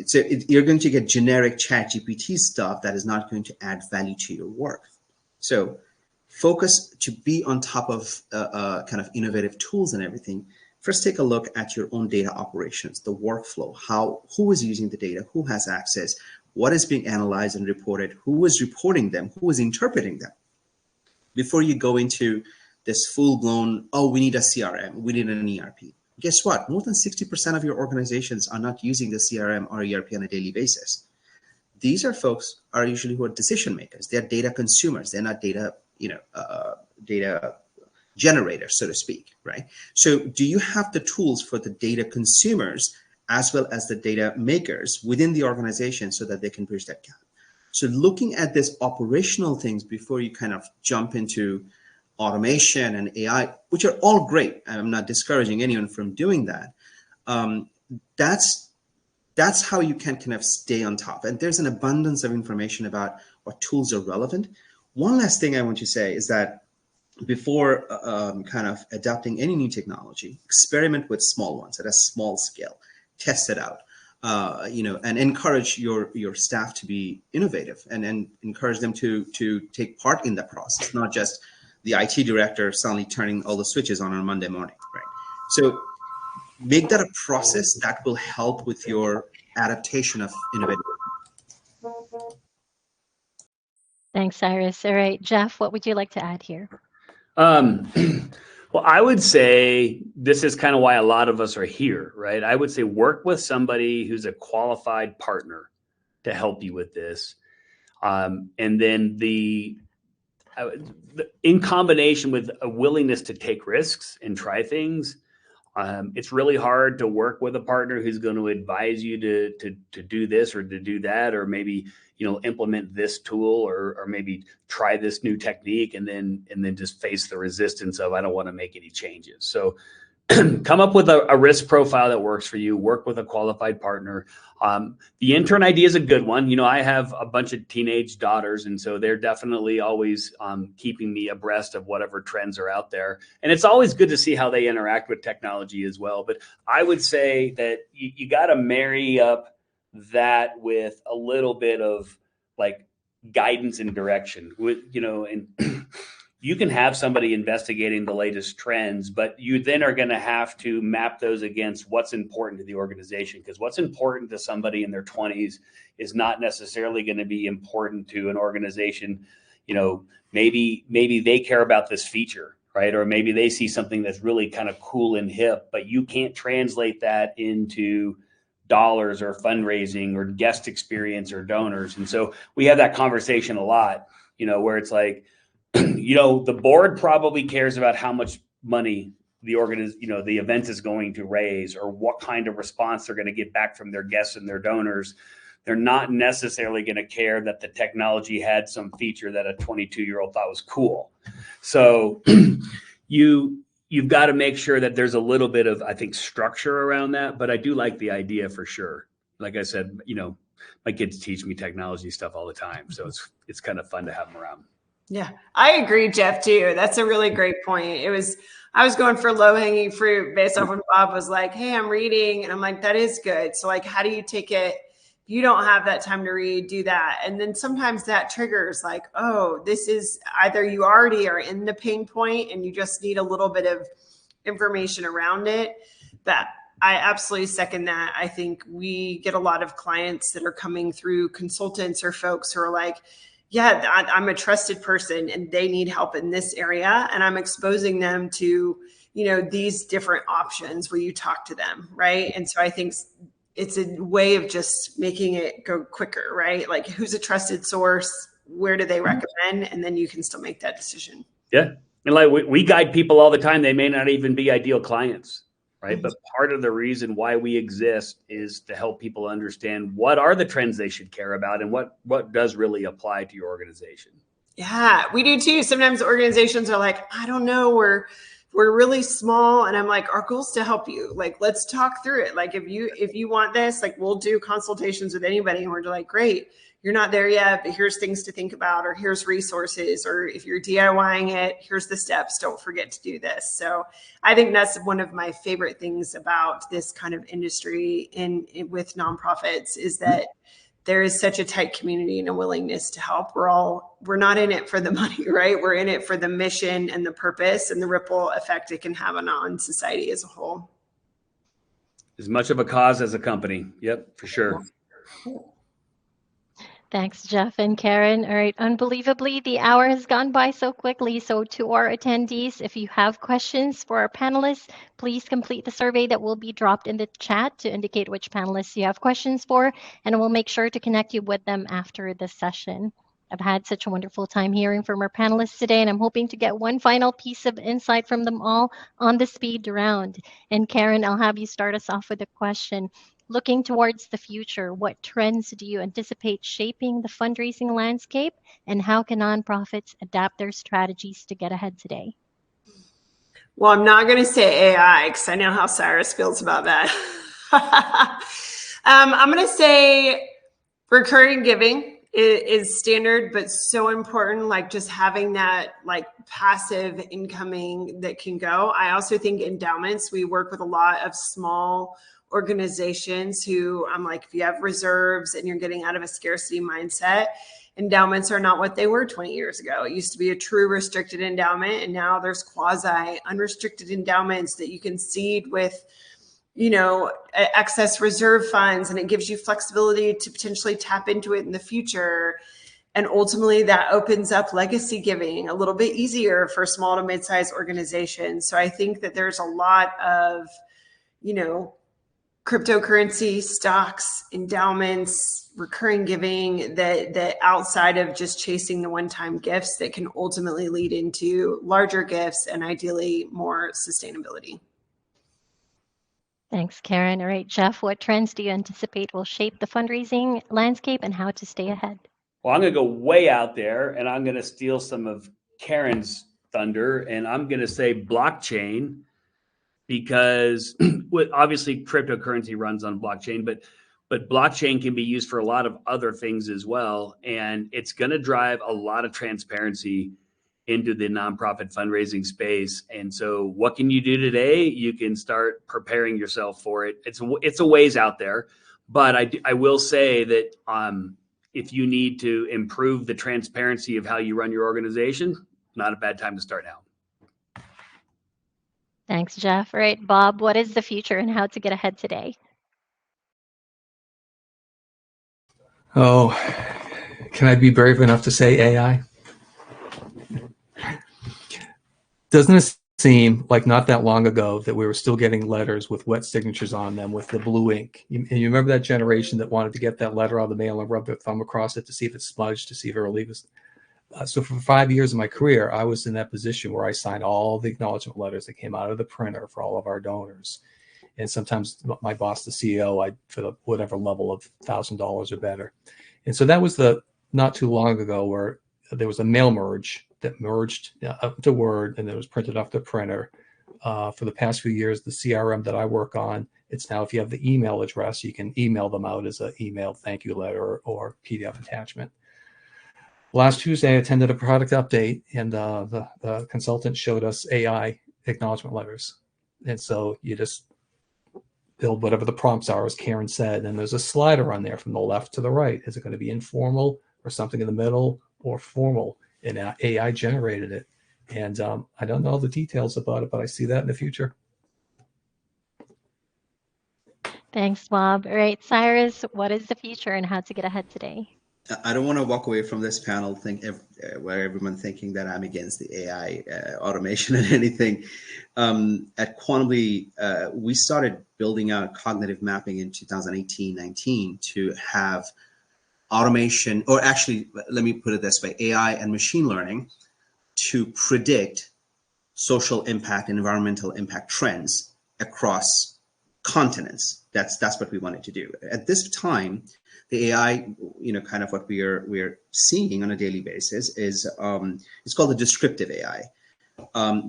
So you're going to get generic ChatGPT stuff that is not going to add value to your work. So focus to be on top of kind of innovative tools and everything. First, take a look at your own data operations, the workflow, who is using the data, who has access, what is being analyzed and reported, who is reporting them, who is interpreting them, before you go into this full-blown, oh, we need a CRM, we need an ERP. Guess what? More than 60% of your organizations are not using the CRM or ERP on a daily basis. These are folks are usually who are decision makers. They're data consumers. They're not data, data generators, so to speak, right? So do you have the tools for the data consumers as well as the data makers within the organization so that they can bridge that gap? So looking at this operational things before you kind of jump into automation and AI, which are all great. I'm not discouraging anyone from doing that. That's how you can kind of stay on top. And there's an abundance of information about what tools are relevant. One last thing I want to say is that before kind of adopting any new technology, experiment with small ones at a small scale, test it out. And encourage your staff to be innovative and encourage them to take part in the process, not just the IT director suddenly turning all the switches on Monday morning, right? So make that a process that will help with your adaptation of innovation. Thanks, Cyrus. All right, Jeff, what would you like to add here? Well, I would say this is kind of why a lot of us are here, right? I would say work with somebody who's a qualified partner to help you with this. And then in combination with a willingness to take risks and try things, it's really hard to work with a partner who's going to advise you to do this or to do that, or maybe, implement this tool or maybe try this new technique and then just face the resistance of, I don't want to make any changes. So come up with a risk profile that works for you, work with a qualified partner. The intern idea is a good one. I have a bunch of teenage daughters, and so they're definitely always keeping me abreast of whatever trends are out there. And it's always good to see how they interact with technology as well. But I would say that you got to marry up that with a little bit of like guidance and direction with, and you can have somebody investigating the latest trends, but you then are going to have to map those against what's important to the organization, because what's important to somebody in their 20s is not necessarily going to be important to an organization. Maybe they care about this feature, right? Or maybe they see something that's really kind of cool and hip, but you can't translate that into dollars or fundraising or guest experience or donors. And so we have that conversation a lot, where it's like, the board probably cares about how much money the event is going to raise, or what kind of response they're going to get back from their guests and their donors. They're not necessarily going to care that the technology had some feature that a 22-year-old thought was cool. So you've got to make sure that there's a little bit of, I think, structure around that. But I do like the idea for sure. Like I said, my kids teach me technology stuff all the time, so it's kind of fun to have them around. Yeah, I agree, Jeff, too. That's a really great point. I was going for low hanging fruit based off when Bob was like, hey, I'm reading. And I'm like, that is good. So like, how do you take it? If you don't have that time to read, do that. And then sometimes that triggers like, oh, this is either you already are in the pain point and you just need a little bit of information around it. That I absolutely second that. I think we get a lot of clients that are coming through consultants or folks who are like, yeah, I'm a trusted person and they need help in this area. And I'm exposing them to, these different options where you talk to them. Right. And so I think it's a way of just making it go quicker, right? Like, who's a trusted source? Where do they recommend? And then you can still make that decision. Yeah. And like we guide people all the time. They may not even be ideal clients. Right. Mm-hmm. But part of the reason why we exist is to help people understand what are the trends they should care about and what does really apply to your organization. Yeah, we do too. Sometimes organizations are like, I don't know, we're really small. And I'm like, our goal is to help you. Like, let's talk through it. Like, if you want this, like, we'll do consultations with anybody. And we're like, great, you're not there yet, but here's things to think about, or here's resources, or if you're DIYing it, here's the steps. Don't forget to do this. So I think that's one of my favorite things about this kind of industry with nonprofits is that there is such a tight community and a willingness to help. We're not in it for the money, right? We're in it for the mission and the purpose and the ripple effect it can have on society as a whole. As much of a cause as a company. Yep, for sure. Thanks, Jeff and Karen. All right, unbelievably, the hour has gone by so quickly. So to our attendees, if you have questions for our panelists, please complete the survey that will be dropped in the chat to indicate which panelists you have questions for, and we'll make sure to connect you with them after the session. I've had such a wonderful time hearing from our panelists today, and I'm hoping to get one final piece of insight from them all on the speed round. And Karen, I'll have you start us off with a question. Looking towards the future, what trends do you anticipate shaping the fundraising landscape, and how can nonprofits adapt their strategies to get ahead today? Well, I'm not going to say AI because I know how Cyrus feels about that. I'm going to say recurring giving is standard, but so important, like just having that like passive incoming that can go. I also think endowments, we work with a lot of small organizations who I'm like, if you have reserves and you're getting out of a scarcity mindset, endowments are not what they were 20 years ago. It used to be a true restricted endowment, and now there's quasi unrestricted endowments that you can seed with, excess reserve funds, and it gives you flexibility to potentially tap into it in the future. And ultimately that opens up legacy giving a little bit easier for small to mid-sized organizations. So I think that there's a lot of, cryptocurrency, stocks, endowments, recurring giving that outside of just chasing the one-time gifts that can ultimately lead into larger gifts and ideally more sustainability. Thanks, Karen. All right, Jeff, what trends do you anticipate will shape the fundraising landscape and how to stay ahead? Well, I'm going to go way out there and I'm going to steal some of Karen's thunder, and I'm going to say blockchain, because obviously cryptocurrency runs on blockchain, but blockchain can be used for a lot of other things as well. And it's going to drive a lot of transparency into the nonprofit fundraising space. And so what can you do today? You can start preparing yourself for it. It's a ways out there, but I will say that if you need to improve the transparency of how you run your organization, not a bad time to start now. Thanks, Jeff. All right, Bob, what is the future and how to get ahead today? Oh, can I be brave enough to say AI? Doesn't it seem like not that long ago that we were still getting letters with wet signatures on them with the blue ink? You remember that generation that wanted to get that letter out of the mail and rub their thumb across it to see if it smudged, to see if it really was. So for 5 years of my career, I was in that position where I signed all the acknowledgement letters that came out of the printer for all of our donors. And sometimes my boss, the CEO, for whatever level of $1,000 or better. And so that was not too long ago where there was a mail merge that merged up to Word and it was printed off the printer. For the past few years, the CRM that I work on, it's now if you have the email address, you can email them out as an email thank you letter or PDF attachment. Last Tuesday, I attended a product update, and the consultant showed us AI acknowledgement letters. And so you just build whatever the prompts are, as Karen said, and there's a slider on there from the left to the right. Is it going to be informal or something in the middle or formal? And AI generated it. And I don't know the details about it, but I see that in the future. Thanks, Bob. All right, Cyrus, what is the future and how to get ahead today? I don't want to walk away from this panel where everyone thinking that I'm against the AI automation and anything. At Quantibly, we started building out cognitive mapping in 2018-19 to have automation, or actually, let me put it this way, AI and machine learning to predict social impact and environmental impact trends across continents. That's what we wanted to do. At this time, the AI, kind of what we're seeing on a daily basis is it's called the descriptive AI.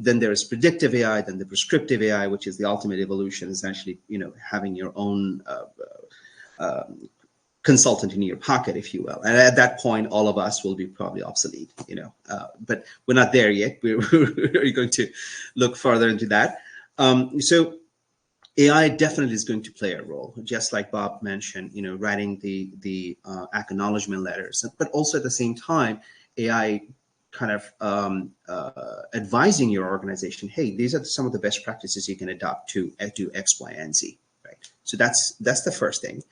Then there's predictive AI, then the prescriptive AI, which is the ultimate evolution, essentially, having your own consultant in your pocket, if you will. And at that point, all of us will be probably obsolete, but we're not there yet. We're going to look further into that. So AI definitely is going to play a role, just like Bob mentioned, writing the acknowledgement letters, but also at the same time, AI kind of advising your organization, hey, these are some of the best practices you can adopt to do X, Y, and Z, right? So that's the first thing.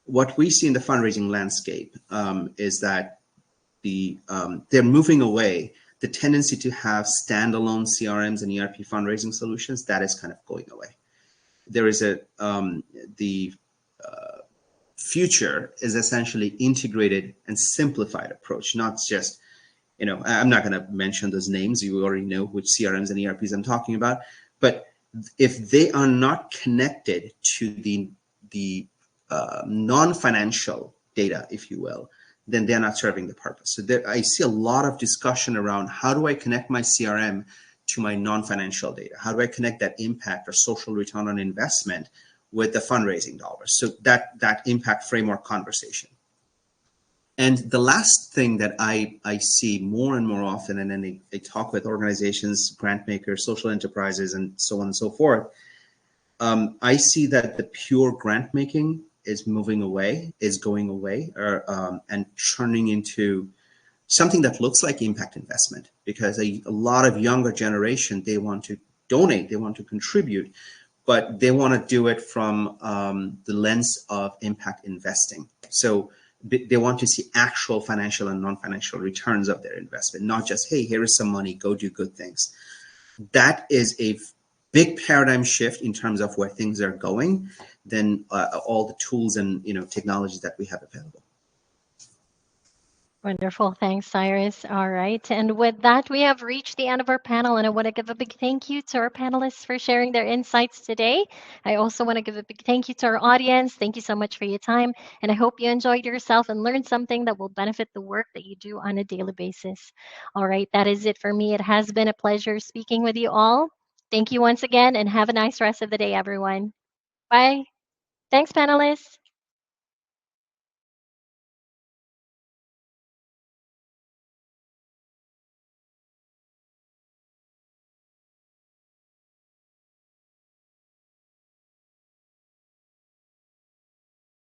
What we see in the fundraising landscape is that they're moving away. The tendency to have standalone CRMs and ERP fundraising solutions, that is kind of going away. There is the future is essentially integrated and simplified approach, not just, I'm not going to mention those names. You already know which CRMs and ERPs I'm talking about. But if they are not connected to the non-financial data, if you will, then they're not serving the purpose. So I see a lot of discussion around how do I connect my CRM to my non-financial data? How do I connect that impact or social return on investment with the fundraising dollars? So that impact framework conversation. And the last thing that I see more and more often, and then I talk with organizations, grant makers, social enterprises, and so on and so forth, I see that the pure grant making is moving away, is going away, and turning into something that looks like impact investment, because a lot of younger generation, they want to donate, they want to contribute, but they want to do it from the lens of impact investing. So they want to see actual financial and non-financial returns of their investment, not just, hey, here is some money, go do good things. That is a big paradigm shift in terms of where things are going than all the tools and technologies that we have available. Wonderful. Thanks, Cyrus. All right. And with that, we have reached the end of our panel. And I want to give a big thank you to our panelists for sharing their insights today. I also want to give a big thank you to our audience. Thank you so much for your time. And I hope you enjoyed yourself and learned something that will benefit the work that you do on a daily basis. All right. That is it for me. It has been a pleasure speaking with you all. Thank you once again and have a nice rest of the day, everyone. Bye. Thanks, panelists.